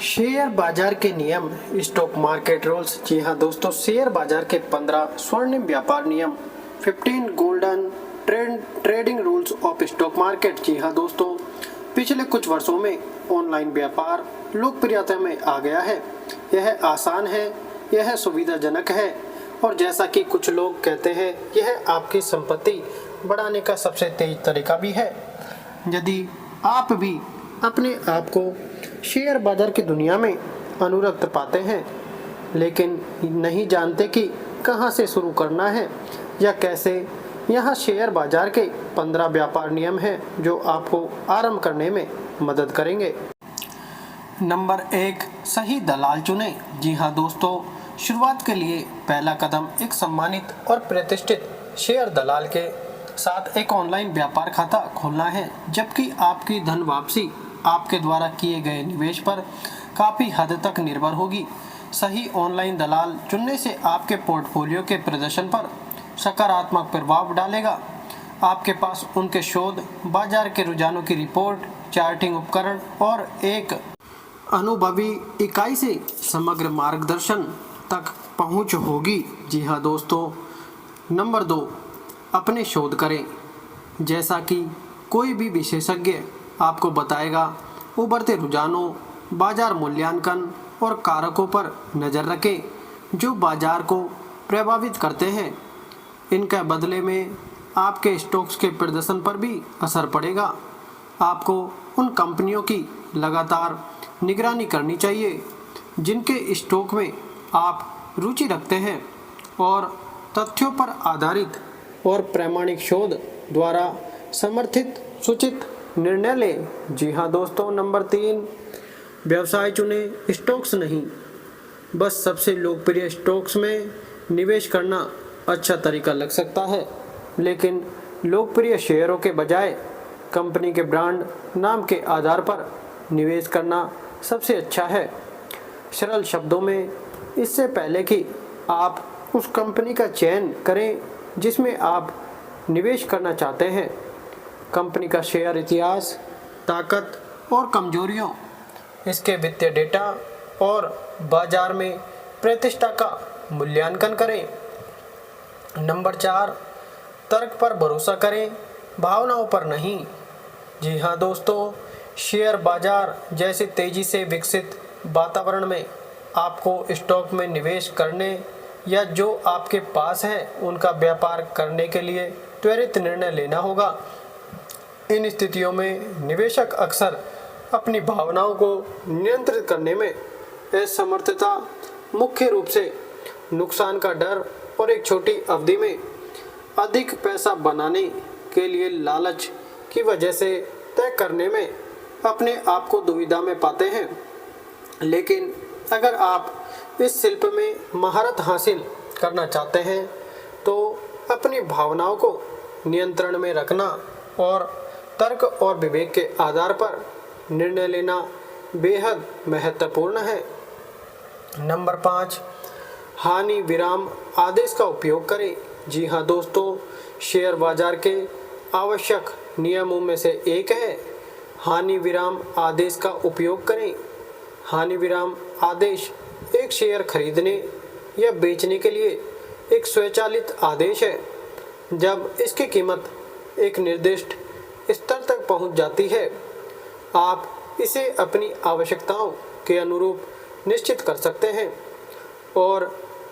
Share बाजार के नियम, स्टॉक मार्केट रूल्स। जी हाँ दोस्तों, शेयर बाजार के 15 स्वर्णिम व्यापार नियम, 15 golden trading rules of stock market. जी हाँ दोस्तों, पिछले कुछ वर्षों में ऑनलाइन व्यापार लोकप्रियता में आ गया है। यह आसान है, यह सुविधाजनक है और जैसा कि कुछ लोग कहते हैं, यह आपकी संपत्ति बढ़ाने का सबसे तेज तरीका भी है। यदि आप भी अपने आप को शेयर बाजार की दुनिया में अनुरक्त पाते हैं लेकिन नहीं जानते कि कहां से शुरू करना है या कैसे, यहाँ शेयर बाजार के 15 व्यापार नियम हैं जो आपको आरंभ करने में मदद करेंगे। नंबर 1, सही दलाल चुनें। जी हाँ दोस्तों, शुरुआत के लिए पहला कदम एक सम्मानित और प्रतिष्ठित शेयर दलाल के साथ एक ऑनलाइन व्यापार खाता खोलना है, जबकि आपकी धन वापसी आपके द्वारा किए गए निवेश पर काफ़ी हद तक निर्भर होगी। सही ऑनलाइन दलाल चुनने से आपके पोर्टफोलियो के प्रदर्शन पर सकारात्मक प्रभाव डालेगा। आपके पास उनके शोध, बाजार के रुझानों की रिपोर्ट, चार्टिंग उपकरण और एक अनुभवी इकाई से समग्र मार्गदर्शन तक पहुंच होगी। जी हाँ दोस्तों, नंबर 2, अपने शोध करें। जैसा कि कोई भी विशेषज्ञ आपको बताएगा, उभरते रुझानों, बाजार मूल्यांकन और कारकों पर नज़र रखें जो बाजार को प्रभावित करते हैं। इनके बदले में आपके स्टॉक्स के प्रदर्शन पर भी असर पड़ेगा। आपको उन कंपनियों की लगातार निगरानी करनी चाहिए जिनके स्टॉक में आप रुचि रखते हैं और तथ्यों पर आधारित और प्रामाणिक शोध द्वारा समर्थित सूचित निर्णय लें। जी हाँ दोस्तों, नंबर 3, व्यवसाय चुनें, स्टॉक्स नहीं। बस सबसे लोकप्रिय स्टॉक्स में निवेश करना अच्छा तरीका लग सकता है, लेकिन लोकप्रिय शेयरों के बजाय कंपनी के ब्रांड नाम के आधार पर निवेश करना सबसे अच्छा है। सरल शब्दों में, इससे पहले कि आप उस कंपनी का चयन करें जिसमें आप निवेश करना चाहते हैं, कंपनी का शेयर इतिहास, ताकत और कमजोरियों, इसके वित्तीय डेटा और बाजार में प्रतिष्ठा का मूल्यांकन करें। नंबर 4, तर्क पर भरोसा करें, भावनाओं पर नहीं। जी हाँ दोस्तों, शेयर बाजार जैसे तेजी से विकसित वातावरण में आपको स्टॉक में निवेश करने या जो आपके पास है उनका व्यापार करने के लिए त्वरित निर्णय लेना होगा। इन स्थितियों में निवेशक अक्सर अपनी भावनाओं को नियंत्रित करने में असमर्थता, मुख्य रूप से नुकसान का डर और एक छोटी अवधि में अधिक पैसा बनाने के लिए लालच की वजह से तय करने में अपने आप को दुविधा में पाते हैं। लेकिन अगर आप इस शिल्प में महारत हासिल करना चाहते हैं तो अपनी भावनाओं को नियंत्रण में रखना और तर्क और विवेक के आधार पर निर्णय लेना बेहद महत्वपूर्ण है। नंबर 5, हानि विराम आदेश का उपयोग करें। जी हाँ दोस्तों, शेयर बाजार के आवश्यक नियमों में से एक है हानि विराम आदेश का उपयोग करें। हानि विराम आदेश एक शेयर खरीदने या बेचने के लिए एक स्वचालित आदेश है। जब इसकी कीमत एक निर्दिष्ट स्तर तक पहुंच जाती है, आप इसे अपनी आवश्यकताओं के अनुरूप निश्चित कर सकते हैं और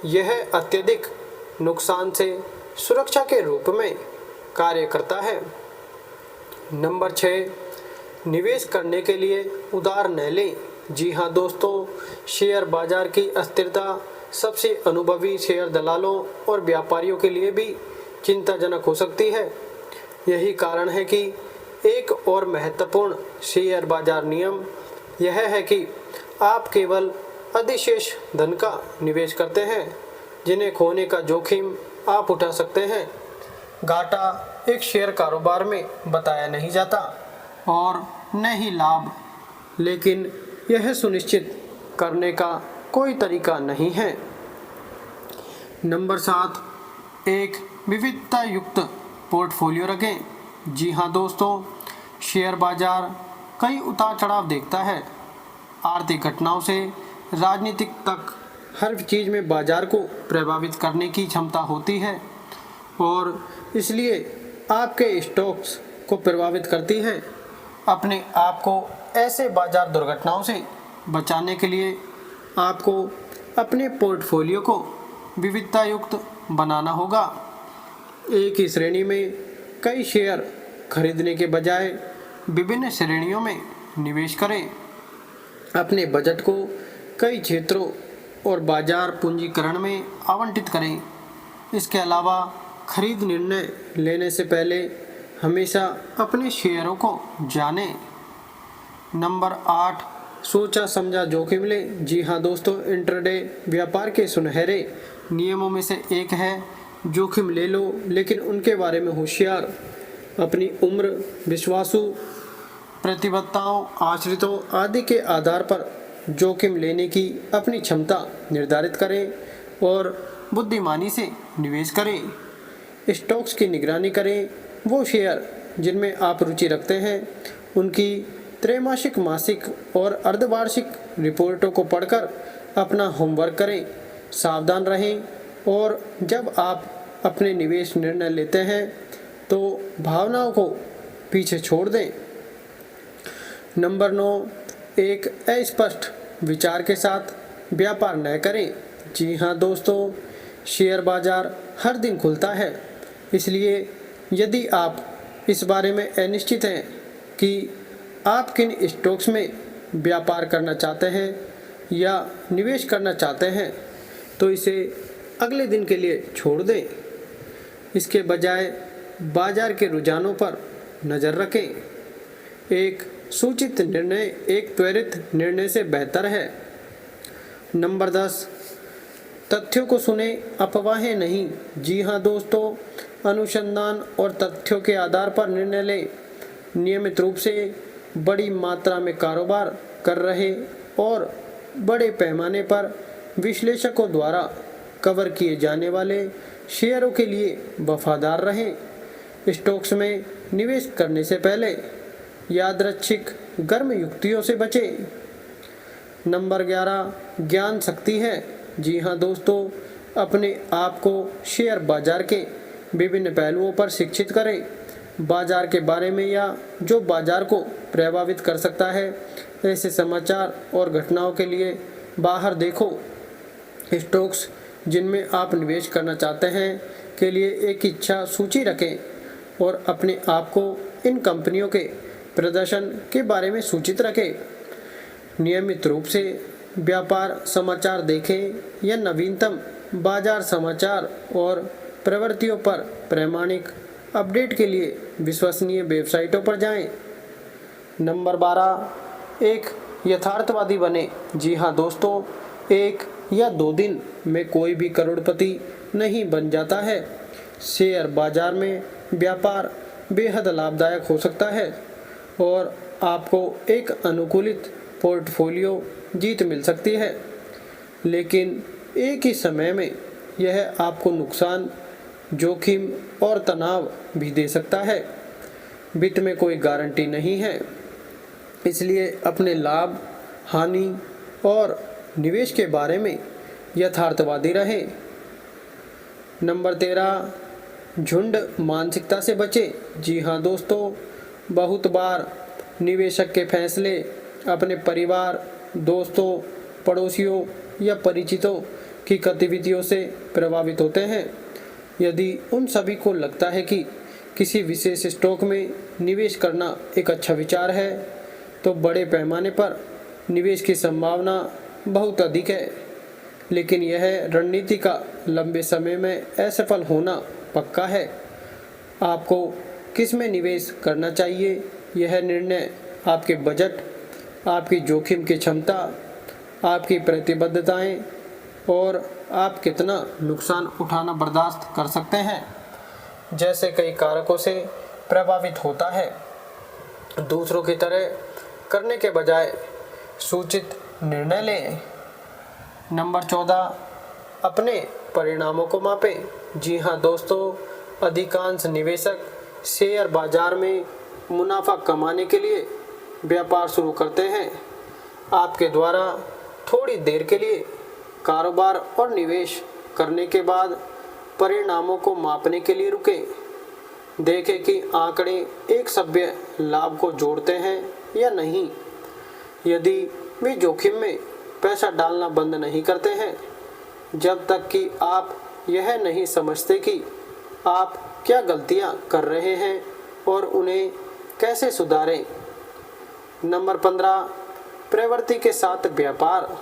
यह अत्यधिक नुकसान से सुरक्षा के रूप में कार्य करता है। नंबर 6, निवेश करने के लिए उधार न लें। जी हाँ दोस्तों, शेयर बाजार की अस्थिरता सबसे अनुभवी शेयर दलालों और व्यापारियों के लिए भी चिंताजनक हो सकती है। यही कारण है कि एक और महत्वपूर्ण शेयर बाजार नियम यह है कि आप केवल अधिशेष धन का निवेश करते हैं जिन्हें खोने का जोखिम आप उठा सकते हैं। घाटा एक शेयर कारोबार में बताया नहीं जाता और न ही लाभ, लेकिन यह सुनिश्चित करने का कोई तरीका नहीं है। नंबर 7, एक विविधता युक्त पोर्टफोलियो रखें। जी हाँ दोस्तों, शेयर बाजार कई उतार चढ़ाव देखता है। आर्थिक घटनाओं से राजनीतिक तक हर चीज़ में बाजार को प्रभावित करने की क्षमता होती है और इसलिए आपके स्टॉक्स को प्रभावित करती है। अपने आप को ऐसे बाजार दुर्घटनाओं से बचाने के लिए आपको अपने पोर्टफोलियो को विविधता युक्त बनाना होगा। एक ही श्रेणी में कई शेयर खरीदने के बजाय विभिन्न श्रेणियों में निवेश करें। अपने बजट को कई क्षेत्रों और बाजार पूंजीकरण में आवंटित करें। इसके अलावा खरीद निर्णय लेने से पहले हमेशा अपने शेयरों को जानें। नंबर 8, सोचा समझा जोखिम ले। जी हाँ दोस्तों, इंट्राडे व्यापार के सुनहरे नियमों में से एक है, जोखिम ले लो लेकिन उनके बारे में होशियार। अपनी उम्र, विश्वासु, प्रतिबद्धताओं, आश्रितों आदि के आधार पर जोखिम लेने की अपनी क्षमता निर्धारित करें और बुद्धिमानी से निवेश करें। स्टॉक्स की निगरानी करें। वो शेयर जिनमें आप रुचि रखते हैं उनकी त्रैमासिक, मासिक और अर्धवार्षिक रिपोर्टों को पढ़कर अपना होमवर्क करें। सावधान रहें और जब आप अपने निवेश निर्णय लेते हैं तो भावनाओं को पीछे छोड़ दें। नंबर 9, एक अस्पष्ट विचार के साथ व्यापार न करें। जी हाँ दोस्तों, शेयर बाजार हर दिन खुलता है, इसलिए यदि आप इस बारे में अनिश्चित हैं कि आप किन स्टॉक्स में व्यापार करना चाहते हैं या निवेश करना चाहते हैं तो इसे अगले दिन के लिए छोड़ दें। इसके बजाय बाजार के रुझानों पर नज़र रखें। एक सूचित निर्णय एक त्वरित निर्णय से बेहतर है। नंबर 10, तथ्यों को सुने, अफवाहें नहीं। जी हाँ दोस्तों, अनुसंधान और तथ्यों के आधार पर निर्णय लें। नियमित रूप से बड़ी मात्रा में कारोबार कर रहे और बड़े पैमाने पर विश्लेषकों द्वारा कवर किए जाने वाले शेयरों के लिए वफादार रहें। स्टॉक्स में निवेश करने से पहले यादृच्छिक गर्म युक्तियों से बचें। नंबर 11, ज्ञान शक्ति है। जी हाँ दोस्तों, अपने आप को शेयर बाजार के विभिन्न पहलुओं पर शिक्षित करें। बाजार के बारे में या जो बाजार को प्रभावित कर सकता है ऐसे समाचार और घटनाओं के लिए बाहर देखो। स्टॉक्स जिनमें आप निवेश करना चाहते हैं के लिए एक इच्छा सूची रखें और अपने आप को इन कंपनियों के प्रदर्शन के बारे में सूचित रखें। नियमित रूप से व्यापार समाचार देखें या नवीनतम बाजार समाचार और प्रवृत्तियों पर प्रामाणिक अपडेट के लिए विश्वसनीय वेबसाइटों पर जाएं। नंबर 12, एक यथार्थवादी बने। जी हाँ दोस्तों, 1 या 2 दिन में कोई भी करोड़पति नहीं बन जाता है। शेयर बाजार में व्यापार बेहद लाभदायक हो सकता है और आपको एक अनुकूलित पोर्टफोलियो जीत मिल सकती है, लेकिन एक ही समय में यह आपको नुकसान, जोखिम और तनाव भी दे सकता है। वित्त में कोई गारंटी नहीं है, इसलिए अपने लाभ, हानि और निवेश के बारे में यथार्थवादी रहें। नंबर 13, झुंड मानसिकता से बचें। जी हाँ दोस्तों, बहुत बार निवेशक के फैसले अपने परिवार, दोस्तों, पड़ोसियों या परिचितों की गतिविधियों से प्रभावित होते हैं। यदि उन सभी को लगता है कि किसी विशेष स्टॉक में निवेश करना एक अच्छा विचार है तो बड़े पैमाने पर निवेश की संभावना बहुत अधिक है, लेकिन यह रणनीति का लंबे समय में असफल होना पक्का है। आपको किस में निवेश करना चाहिए यह निर्णय आपके बजट, आपकी जोखिम की क्षमता, आपकी प्रतिबद्धताएं और आप कितना नुकसान उठाना बर्दाश्त कर सकते हैं जैसे कई कारकों से प्रभावित होता है। दूसरों की तरह करने के बजाय सूचित निर्णय लें। नंबर 14, अपने परिणामों को मापें। जी हाँ दोस्तों, अधिकांश निवेशक शेयर बाजार में मुनाफा कमाने के लिए व्यापार शुरू करते हैं। आपके द्वारा थोड़ी देर के लिए कारोबार और निवेश करने के बाद परिणामों को मापने के लिए रुकें। देखें कि आंकड़े एक सभ्य लाभ को जोड़ते हैं या नहीं। यदि वे जोखिम में पैसा डालना बंद नहीं करते हैं जब तक कि आप यह नहीं समझते कि आप क्या गलतियां कर रहे हैं और उन्हें कैसे सुधारें। नंबर 15, प्रवृत्ति के साथ व्यापार।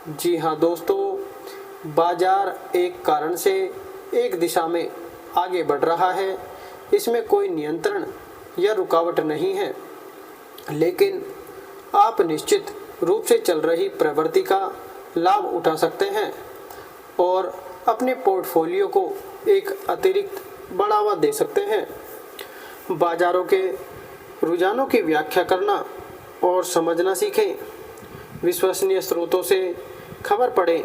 जी हाँ दोस्तों, बाजार एक कारण से एक दिशा में आगे बढ़ रहा है, इसमें कोई नियंत्रण या रुकावट नहीं है, लेकिन आप निश्चित रूप से चल रही प्रवृत्ति का लाभ उठा सकते हैं और अपने पोर्टफोलियो को एक अतिरिक्त बढ़ावा दे सकते हैं। बाजारों के रुझानों की व्याख्या करना और समझना सीखें। विश्वसनीय स्रोतों से खबर पढ़ें,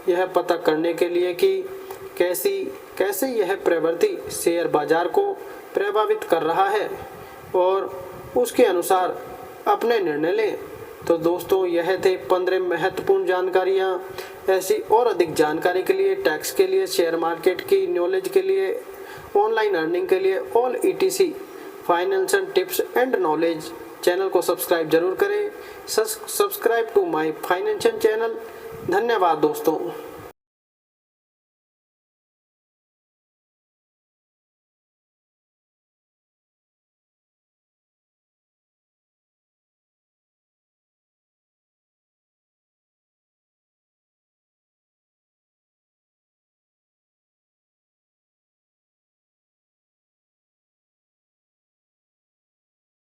यह पता करने के लिए कि कैसे यह प्रवृत्ति शेयर बाजार को प्रभावित कर रहा है और उसके अनुसार अपने निर्णय लें। तो दोस्तों, यह थे 15 महत्वपूर्ण जानकारियाँ। ऐसी और अधिक जानकारी के लिए, टैक्स के लिए, शेयर मार्केट की नॉलेज के लिए, ऑनलाइन अर्निंग के लिए, all ETC financial tips and knowledge channel को सब्सक्राइब जरूर करें। Subscribe to my financial channel. धन्यवाद दोस्तों।